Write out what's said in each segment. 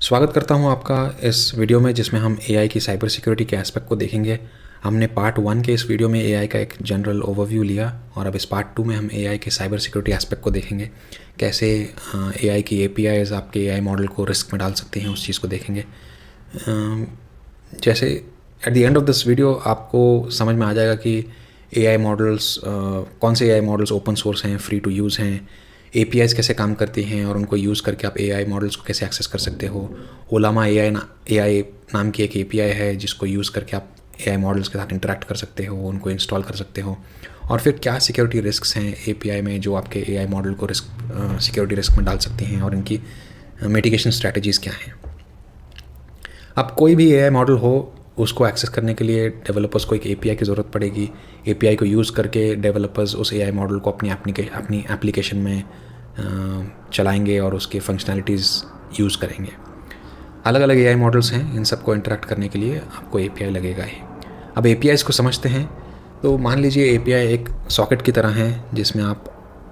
स्वागत करता हूं आपका इस वीडियो में जिसमें हम एआई की साइबर सिक्योरिटी के एस्पेक्ट को देखेंगे। हमने पार्ट 1 के इस वीडियो में एआई का एक जनरल ओवरव्यू लिया और अब इस पार्ट 2 में हम एआई के साइबर सिक्योरिटी एस्पेक्ट को देखेंगे। कैसे एआई की एपीआईज आपके एआई मॉडल को रिस्क में डाल सकते हैं, उस चीज़ को देखेंगे। जैसे at the end of this video आपको समझ में आ जाएगा कि एआई मॉडल्स कौन से एआई मॉडल्स ओपन सोर्स हैं, फ्री टू यूज़ हैं, एपीआईज कैसे काम करती हैं और उनको यूज़ करके आप एआई मॉडल्स को कैसे एक्सेस कर सकते हो। ओलामा एआई नाम की एक एपीआई है जिसको यूज़ करके आप एआई मॉडल्स के साथ इंटरेक्ट कर सकते हो, उनको इंस्टॉल कर सकते हो। और फिर क्या सिक्योरिटी रिस्क्स हैं एपीआई में जो आपके एआई मॉडल को सिक्योरिटी रिस्क में डाल सकती हैं और इनकी मिटिगेशन स्ट्रैटेजीज़ क्या हैं। अब कोई भी एआई मॉडल हो, उसको एक्सेस करने के लिए डेवलपर्स को एक एपीआई की ज़रूरत पड़ेगी। एपीआई को यूज़ करके डेवलपर्स उस एआई मॉडल को अपनी एप्लीकेशन में चलाएंगे और उसके फंक्शनैलिटीज़ यूज़ करेंगे। अलग अलग एआई मॉडल्स हैं, इन सबको इंटरेक्ट करने के लिए आपको एपीआई लगेगा ही। अब एपीआईज़ को समझते हैं तो मान लीजिए एपीआई एक सॉकेट की तरह है जिसमें आप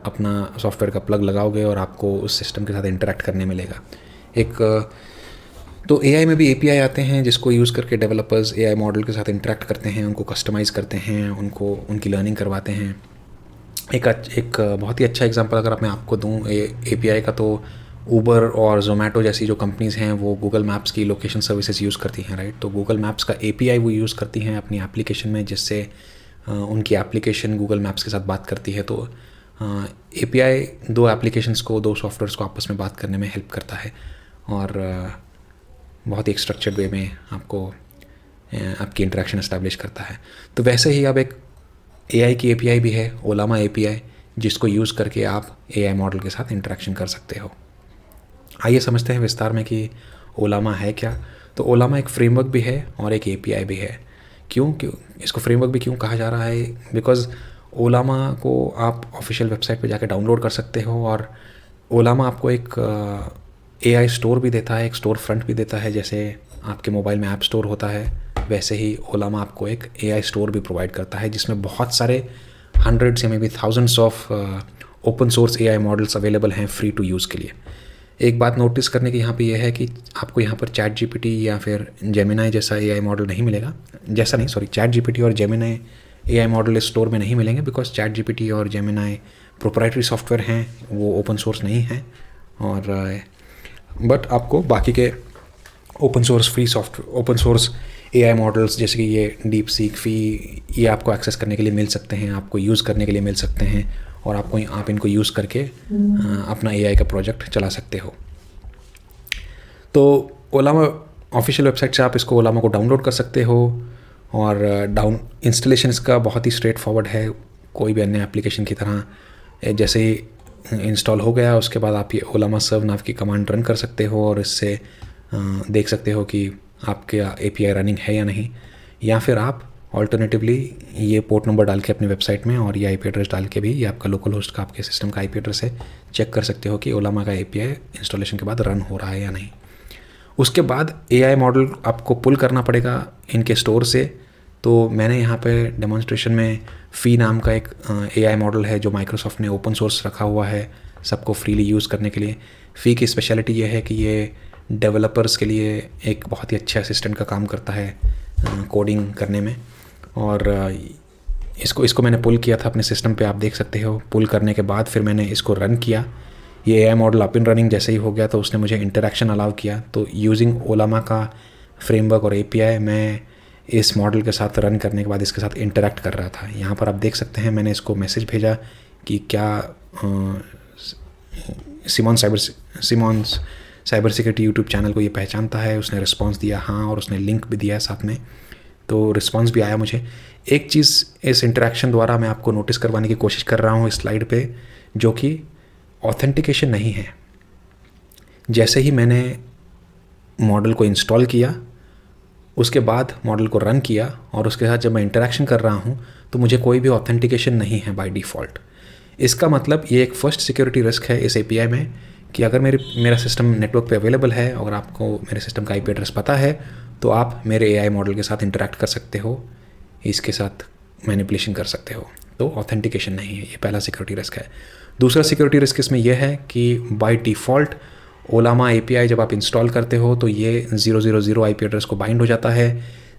अपना सॉफ्टवेयर का प्लग लगाओगे और आपको उस सिस्टम के साथ इंटरेक्ट करने मिलेगा। तो एआई में भी एपीआई आते हैं जिसको यूज़ करके डेवलपर्स एआई मॉडल के साथ इंटरेक्ट करते हैं, उनको कस्टमाइज़ करते हैं, उनकी लर्निंग करवाते हैं। एक बहुत ही अच्छा एग्जांपल अगर मैं आपको दूं एपीआई का, तो ऊबर और जोमेटो जैसी जो कंपनीज़ हैं वो गूगल मैप्स की लोकेशन सर्विसेज यूज़ करती हैं, राइट। तो गूगल मैप्स का एपीआई वो यूज़ करती हैं अपनी एप्लीकेशन में, जिससे उनकी एप्लीकेशन गूगल मैप्स के साथ बात करती है। तो एपीआई दो एप्लीकेशंस को, दो सॉफ्टवेयर्स को आपस में बात करने में हेल्प करता है और बहुत ही स्ट्रक्चर्ड वे में आपकी इंटरेक्शन एस्टैब्लिश करता है। तो वैसे ही अब एक एआई की एपीआई भी है, ओलामा एपीआई, जिसको यूज़ करके आप एआई मॉडल के साथ इंटरेक्शन कर सकते हो। आइए समझते हैं विस्तार में कि ओलामा है क्या। तो ओलामा एक फ्रेमवर्क भी है और एक एपीआई भी है। क्यों इसको फ्रेमवर्क भी क्यों कहा जा रहा है? बिकॉज़ ओलामा को आप ऑफिशियल वेबसाइट पे जाकर डाउनलोड कर सकते हो और ओलामा आपको एक एआई स्टोर भी देता है, एक स्टोर फ्रंट भी देता है। जैसे आपके मोबाइल में ऐप स्टोर होता है, वैसे ही ओलामा आपको एक एआई स्टोर भी प्रोवाइड करता है जिसमें बहुत सारे हंड्रेड्स या may be thousands of open source AI models available हैं फ्री टू यूज़ के लिए। एक बात नोटिस करने की यहाँ पे यह है कि आपको यहाँ पर चैट जीपीटी या फिर जेमिनाई जैसा एआई मॉडल नहीं मिलेगा। चैट जीपीटी और जेमिनाई एआई मॉडल इस स्टोर में नहीं मिलेंगे बिकॉज चैट जीपीटी और जेमिनाई प्रोप्राइटरी सॉफ्टवेयर हैं, वो ओपन सोर्स नहीं है। और बट आपको बाकी के ओपन सोर्स एआई मॉडल्स जैसे कि ये डीप सीक ये आपको एक्सेस करने के लिए मिल सकते हैं, आपको यूज़ करने के लिए मिल सकते हैं और आप इनको यूज़ करके अपना एआई का प्रोजेक्ट चला सकते हो। तो ओलामा ऑफिशियल वेबसाइट से आप इसको ओलामा को डाउनलोड कर सकते हो और इंस्टॉलेशन इसका बहुत ही स्ट्रेट फॉरवर्ड है, कोई भी अन्य एप्लीकेशन की तरह। जैसे ही इंस्टॉल हो गया उसके बाद आप ये ओलामा सर्व नाव की कमांड रन कर सकते हो और इससे देख सकते हो कि आपके एपीआई रनिंग है या नहीं। या फिर आप ऑल्टरनेटिवली ये पोर्ट नंबर डाल के अपने वेबसाइट में और ये आईपी एड्रेस डाल के भी, ये आपका लोकल होस्ट का आपके सिस्टम का आईपी एड्रेस है, चेक कर सकते हो कि ओलामा का एपीआई इंस्टॉलेशन के बाद रन हो रहा है या नहीं। उसके बाद एआई मॉडल आपको पुल करना पड़ेगा इनके स्टोर से। तो मैंने यहाँ पे डेमोन्स्ट्रेशन में फ़ी नाम का एक एआई मॉडल है जो माइक्रोसॉफ्ट ने ओपन सोर्स रखा हुआ है सबको फ्रीली यूज़ करने के लिए। फ़ी की स्पेशलिटी ये है कि ये डेवलपर्स के लिए एक बहुत ही अच्छे असिस्टेंट का काम करता है कोडिंग करने में। और इसको मैंने पुल किया था अपने सिस्टम पे, आप देख सकते हो। पुल करने के बाद फिर मैंने इसको रन किया, ये AI model up and running जैसे ही हो गया तो उसने मुझे इंटरेक्शन अलाउ किया। तो यूजिंग ओलामा का फ्रेमवर्क और एपीआई मैं इस मॉडल के साथ रन करने के बाद इसके साथ इंटरेक्ट कर रहा था। यहाँ पर आप देख सकते हैं मैंने इसको मैसेज भेजा कि क्या Simons cyber security YouTube channel को ये पहचानता है। उसने रिस्पांस दिया हाँ, और उसने लिंक भी दिया साथ में, तो रिस्पांस भी आया मुझे। एक चीज़ इस इंटरेक्शन द्वारा मैं आपको नोटिस करवाने की कोशिश कर रहा हूँ इस स्लाइड पे, जो कि ऑथेंटिकेशन नहीं है। जैसे ही मैंने मॉडल को इंस्टॉल किया, उसके बाद मॉडल को रन किया और उसके साथ जब मैं इंटरेक्शन कर रहा हूँ तो मुझे कोई भी ऑथेंटिकेशन नहीं है बाय डिफ़ॉल्ट। इसका मतलब ये एक फर्स्ट सिक्योरिटी रिस्क है इस एपीआई में कि अगर मेरा सिस्टम नेटवर्क पे अवेलेबल है, अगर आपको मेरे सिस्टम का आईपी एड्रेस पता है, तो आप मेरे एआई मॉडल के साथ इंटरेक्ट कर सकते हो, इसके साथ मैनिपुलेशन कर सकते हो। तो ऑथेंटिकेशन नहीं है, ये पहला सिक्योरिटी रिस्क है। दूसरा सिक्योरिटी रिस्क इसमें यह है कि बाय डिफ़ॉल्ट ओलामा API जब आप इंस्टॉल करते हो तो ये 000 IP एड्रेस को बाइंड हो जाता है।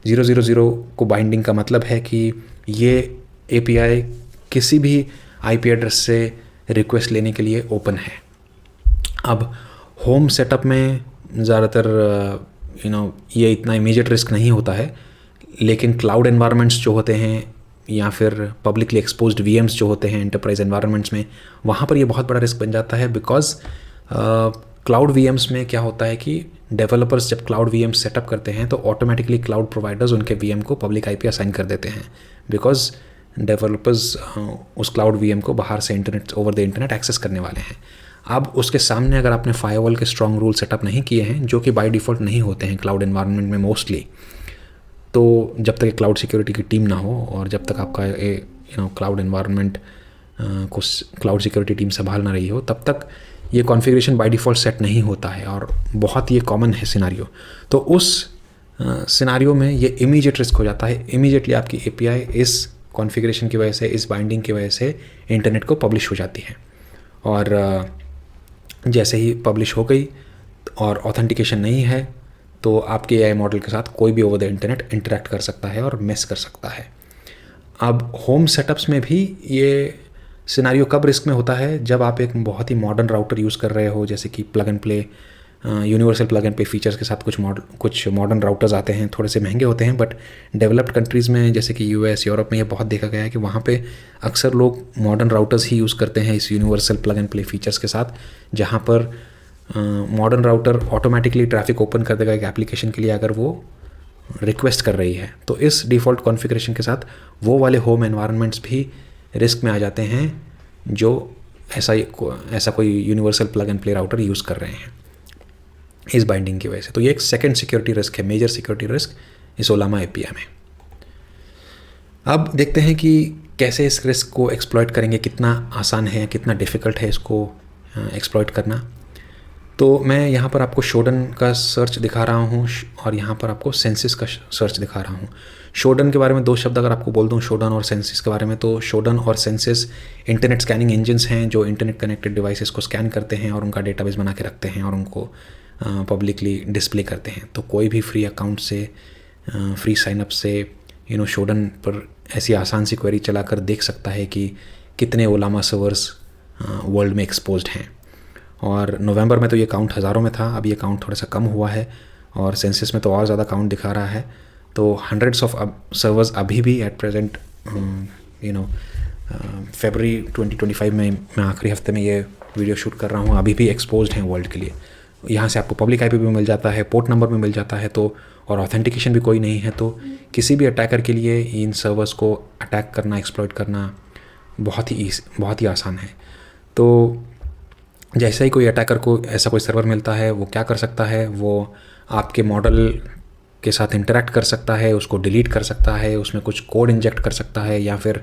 000 को बाइंडिंग का मतलब है कि ये API किसी भी IP एड्रेस से रिक्वेस्ट लेने के लिए ओपन है। अब होम सेटअप में ज़्यादातर ये इतना इमीडिएट रिस्क नहीं होता है, लेकिन क्लाउड एनवायरनमेंट्स जो होते हैं या फिर पब्लिकली एक्सपोज्ड VMs जो होते हैं एंटरप्राइज एनवायरनमेंट्स में, वहाँ पर ये बहुत बड़ा रिस्क बन जाता है। बिकॉज क्लाउड VMs में क्या होता है कि डेवलपर्स जब क्लाउड VM सेटअप करते हैं तो ऑटोमेटिकली क्लाउड प्रोवाइडर्स उनके VM को पब्लिक IP असाइन कर देते हैं, बिकॉज डेवलपर्स उस क्लाउड VM को बाहर से ओवर द इंटरनेट एक्सेस करने वाले हैं। अब उसके सामने अगर आपने फायरवॉल के स्ट्रॉन्ग रूल सेटअप नहीं किए हैं, जो कि बाय डिफ़ॉल्ट नहीं होते हैं क्लाउड एनवायरनमेंट में मोस्टली, तो जब तक क्लाउड सिक्योरिटी की टीम ना हो और जब तक आपका क्लाउड एनवायरनमेंट को क्लाउड सिक्योरिटी टीम संभाल ना रही हो, तब तक ये कॉन्फ़िगरेशन बाय डिफ़ॉल्ट सेट नहीं होता है और बहुत ये कॉमन है सिनारियो। तो उस सिनारियो में ये इमीडिएट रिस्क हो जाता है। इमीडिएटली आपकी API इस कॉन्फ़िगरेशन की वजह से, इस बाइंडिंग की वजह से इंटरनेट को पब्लिश हो जाती है, और जैसे ही पब्लिश हो गई और ऑथेंटिकेशन नहीं है तो आपके AI मॉडल के साथ कोई भी ओवर द इंटरनेट इंटरेक्ट कर सकता है और मेस कर सकता है। अब होम सेटअप्स में भी ये सिनारियो कब रिस्क में होता है, जब आप एक बहुत ही मॉडर्न राउटर यूज़ कर रहे हो, जैसे कि plug and play, universal plug and play features के साथ कुछ मॉडर्न राउटर्स आते हैं, थोड़े से महंगे होते हैं, बट डेवलप्ड कंट्रीज़ में जैसे कि US, यूरोप में ये बहुत देखा गया है कि वहाँ पे अक्सर लोग मॉडर्न राउटर्स ही यूज़ करते हैं इस universal plug and play features के साथ, जहाँ पर modern router automatically traffic open कर देगा एक एप्लीकेशन के लिए अगर वो रिक्वेस्ट कर रही है। तो इस डिफ़ॉल्ट कॉन्फ़िगरेशन के साथ वो वाले होम एनवायरनमेंट्स भी रिस्क में आ जाते हैं जो ऐसा कोई universal plug and play router use कर रहे हैं इस बाइंडिंग की वजह से। तो ये एक सेकंड सिक्योरिटी रिस्क है, मेजर सिक्योरिटी रिस्क इस ओलामा API में। अब देखते हैं कि कैसे इस रिस्क को एक्सप्लॉइट करेंगे, कितना आसान है, कितना डिफ़िकल्ट है इसको एक्सप्लॉइट करना। तो मैं यहाँ पर आपको शोडन का सर्च दिखा रहा हूँ और यहाँ पर आपको सेंसिस का सर्च दिखा रहा हूँ। शोडन के बारे में दो शब्द अगर आपको बोल दूँ, शोडन और सेंसिस के बारे में, तो शोडन और सेंसिस इंटरनेट स्कैनिंग इंजन्स हैं जो इंटरनेट कनेक्टेड डिवाइसेस को स्कैन करते हैं और उनका डेटाबेस बना के रखते हैं और उनको पब्लिकली डिस्प्ले करते हैं। तो कोई भी फ्री अकाउंट से, फ्री साइनअप से शोडन पर ऐसी आसान सी क्वेरी चलाकर देख सकता है कि कितने ओलामा सर्वर्स वर्ल्ड में एक्सपोज्ड हैं। और नवंबर में तो ये काउंट हज़ारों में था, अब ये काउंट थोड़ा सा कम हुआ है और सेंसस में तो और ज़्यादा काउंट दिखा रहा है। तो हंड्रेड्स ऑफ सर्वर्स अभी भी एट प्रेजेंट फरवरी 2025 में, मैं आखिरी हफ्ते में ये वीडियो शूट कर रहा हूँ, अभी भी एक्सपोज्ड हैं वर्ल्ड के लिए। यहाँ से आपको पब्लिक IP भी मिल जाता है, पोर्ट नंबर भी मिल जाता है, तो और ऑथेंटिकेशन भी कोई नहीं है। तो किसी भी अटैकर के लिए इन सर्वर्स को अटैक करना, एक्सप्लॉइट करना बहुत ही आसान है। तो जैसे ही कोई अटैकर को ऐसा कोई सर्वर मिलता है, वो क्या कर सकता है, वो आपके मॉडल के साथ इंटरेक्ट कर सकता है, उसको डिलीट कर सकता है, उसमें कुछ कोड इंजेक्ट कर सकता है, या फिर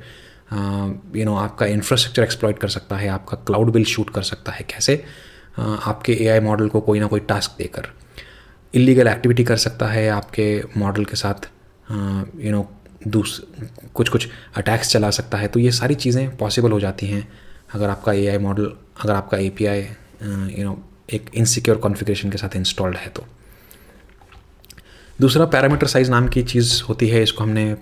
आपका इंफ्रास्ट्रक्चर एक्सप्लॉइट कर सकता है, आपका क्लाउड बिल शूट कर सकता है। कैसे? आपके AI मॉडल को कोई ना कोई टास्क देकर इलीगल एक्टिविटी कर सकता है, आपके मॉडल के साथ कुछ अटैक्स चला सकता है। तो ये सारी चीज़ें पॉसिबल हो जाती हैं अगर आपका AI मॉडल, अगर आपका API एक इनसिक्योर कॉन्फ़िगरेशन के साथ इंस्टॉल्ड है। तो दूसरा पैरामीटर साइज़ नाम की चीज़ होती है, इसको हमने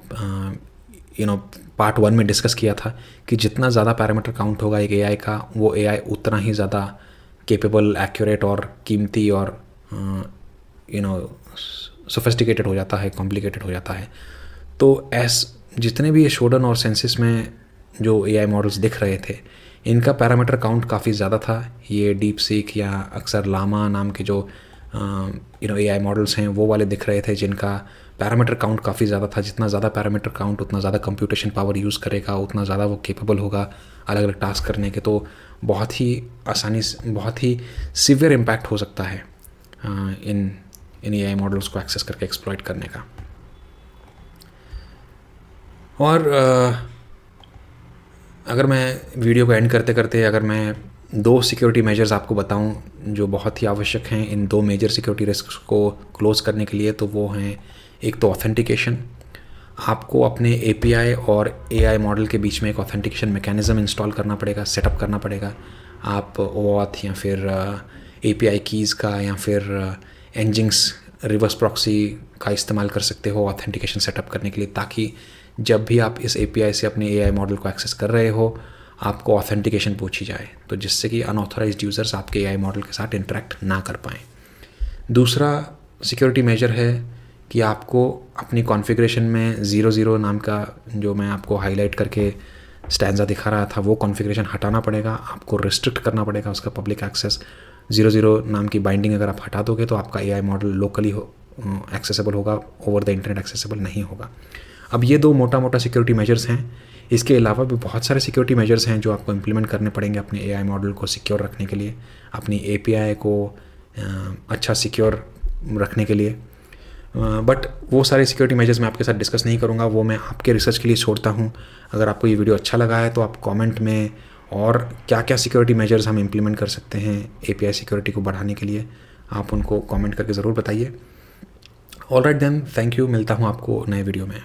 पार्ट 1 में डिस्कस किया था कि जितना ज़्यादा पैरामीटर काउंट होगा एक AI का, वो AI उतना ही ज़्यादा केपेबल, एक्यूरेट और कीमती और सोफिस्टिकेटेड हो जाता है, कॉम्प्लिकेटेड हो जाता है। तो जितने भी ये शोडन और सेंसिस में जो AI मॉडल्स दिख रहे थे, इनका पैरामीटर काउंट काफ़ी ज़्यादा था। ये डीप सीक या अक्सर लामा नाम के जो AI मॉडल्स हैं वो वाले दिख रहे थे, जिनका पैरामीटर काउंट काफ़ी ज़्यादा था। जितना ज़्यादा पैरामीटर काउंट, उतना ज़्यादा कंप्यूटेशन पावर यूज़ करेगा, उतना ज़्यादा वो केपेबल होगा अलग अलग टास्क करने के। तो बहुत ही आसानी से, बहुत ही सीवियर इम्पैक्ट हो सकता है इन AI मॉडल्स को एक्सेस करके एक्सप्लॉइट करने का। और अगर मैं वीडियो को एंड करते करते अगर मैं 2 सिक्योरिटी मेजर्स आपको बताऊं जो बहुत ही आवश्यक हैं इन 2 मेजर सिक्योरिटी रिस्क को क्लोज़ करने के लिए, तो वो हैं, एक तो ऑथेंटिकेशन। आपको अपने API और AI मॉडल के बीच में एक ऑथेंटिकेशन मैकेनिज़्म इंस्टॉल करना पड़ेगा, सेटअप करना पड़ेगा। आप OAuth या फिर API कीज़ का या फिर Nginx रिवर्स प्रॉक्सी का इस्तेमाल कर सकते हो ऑथेंटिकेशन सेटअप करने के लिए, ताकि जब भी आप इस API से अपने AI मॉडल को एक्सेस कर रहे हो आपको ऑथेंटिकेशन पूछी जाए, तो जिससे कि अनऑथराइज्ड यूज़र्स आपके AI मॉडल के साथ इंटरेक्ट ना कर पाएँ। दूसरा सिक्योरिटी मेजर है कि आपको अपनी कॉन्फ़िगरेशन में 00 नाम का, जो मैं आपको हाईलाइट करके स्टैंजा दिखा रहा था, वो कॉन्फ़िगरेशन हटाना पड़ेगा, आपको रिस्ट्रिक्ट करना पड़ेगा उसका पब्लिक एक्सेस। 00 नाम की बाइंडिंग अगर आप हटा दोगे तो आपका AI मॉडल लोकली एक्सेसिबल होगा, ओवर द इंटरनेट एक्सेसिबल नहीं होगा। अब ये दो मोटा मोटा सिक्योरिटी मेजर्स हैं। इसके अलावा भी बहुत सारे सिक्योरिटी मेजर्स हैं जो आपको इम्प्लीमेंट करने पड़ेंगे अपने AI मॉडल को सिक्योर रखने के लिए, अपनी API को अच्छा सिक्योर रखने के लिए। बट वो सारे सिक्योरिटी मेजर्स मैं आपके साथ डिस्कस नहीं करूँगा, वो मैं आपके रिसर्च के लिए छोड़ता हूँ। अगर आपको ये वीडियो अच्छा लगा है तो आप कमेंट में और क्या क्या सिक्योरिटी मेजर्स हम इम्प्लीमेंट कर सकते हैं API सिक्योरिटी को बढ़ाने के लिए, आप उनको कमेंट करके ज़रूर बताइए। ऑलराइट देन, थैंक यू, मिलता हूँ आपको नए वीडियो में।